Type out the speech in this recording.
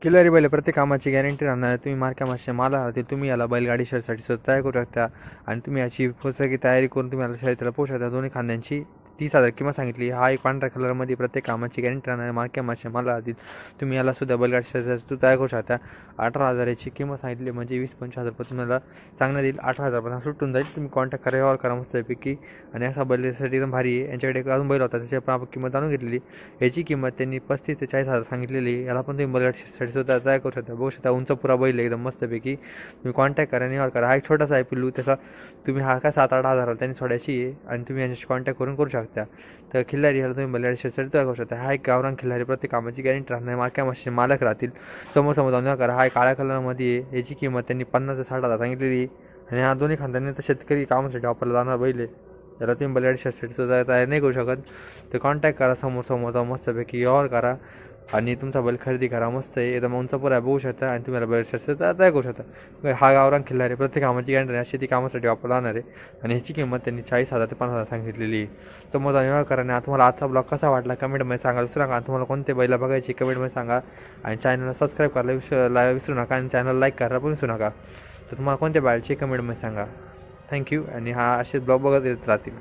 किल्लारी बैल प्रत्येक कामाची गॅरंटी राहणार. तुम्ही मार्क्या मासे माला राहतील. तुम्ही याला बैलगाडी शर्यतीसाठी सुद्धा तयार करू शकता आणि तुम्ही याची पुस्तकी तयारी करून तुम्ही याला शर्यतीला पोहोचू शकता. दोन्ही खांद्यांची 30,000 किंमत सांगितली. हा एक पांढऱ्या कलरमध्ये प्रत्येक कामाची गॅरंटी राहणार. मार्क्या मासे माला राहतील. तुम्ही याला सुद्धा बैलगाडी शर्यतीसाठी तयार करू शकता. 18,000 याची किंमत सांगितली, म्हणजे 20-25,000 रुपये तुम्हाला सांगण्यात येईल. 18,000 सुटून जाईल. तुम्ही कॉन्टॅक्ट करा, व्यवहार करा मस्तपैकी. आणि असा बैलासाठी एकदम भारी आहे. यांच्याकडे एक अजून बैल होता, त्याची आपण किंमत जाणून घेतलेली. याची किंमत त्यांनी 35,000 ते 40,000 सांगितलेली. याला पण तुम्ही बैलगाडीसाठी सुद्धा तयार करू शकता. बघू शकता उंच पुरा बैल एकदम मस्तपैकी. तुम्ही कॉन्टॅक्ट करा, व्यवहार करा. हा एक छोटासा आहे पिल्लू, त्याचा तुम्ही हा काय 7-8 हजार त्यांनी सोडायची आहे आणि तुम्ही यांच्याशी कॉन्टॅक्ट करू शकता. तर खिल्लारी ह्याला तुम्ही बैलगाडी शर्यतीसाठी तयार करू शकता. हा एक गावरान खिल्लारी प्रत्येक कामाची गॅरंटी राहणार. मार्क्या मासे मालक राहतील. समोर जाऊन करा. हा काळ्या कलरमध्ये आहे. याची किंमत त्यांनी 50,000 ते 60,000 सांगितलेली. आणि हा दोन्ही खांद्यांनी तर शेतकरी कामासाठी वापरला जाणार बैल आहे. याला तुम्ही बैलगाडी शर्यतीसाठी सुद्धा तयार नाही करू शकत. तर कॉन्टॅक्ट करा, समोर जाऊन मस्तपैकी व्यवहार करा आणि तुमचा बैल खरेदी करा. मस्त आहे, एकदम उंच पुरा बघू शकता आणि तुम्हाला बैल शर्यतीसाठी तयार करू शकता. हा गावरान खिल्लारी प्रत्येक कामाची गॅरंटी आहे. शेती कामासाठी वापरला जाणार आहे आणि ह्याची किंमत त्यांनी 40,000 ते 50,000 सांगितलेली आहे. तर मग व्यवहार करा. आणि तुम्हाला आजचा ब्लॉग कसा वाटला कमेंटमध्ये सांगा. विसरू नका. तुम्हाला कोणते बैल बघायचे कमेंटमध्ये सांगा आणि चॅनलला सबस्क्राईब करायला विसरू नका आणि चॅनल लाईक करायला पण विसरू नका. तर तुम्हाला कोणत्या बैलाचे कमेंटमध्ये सांगा. थँक्यू. आणि हा असे ब्लॉग बघत येत राहतील.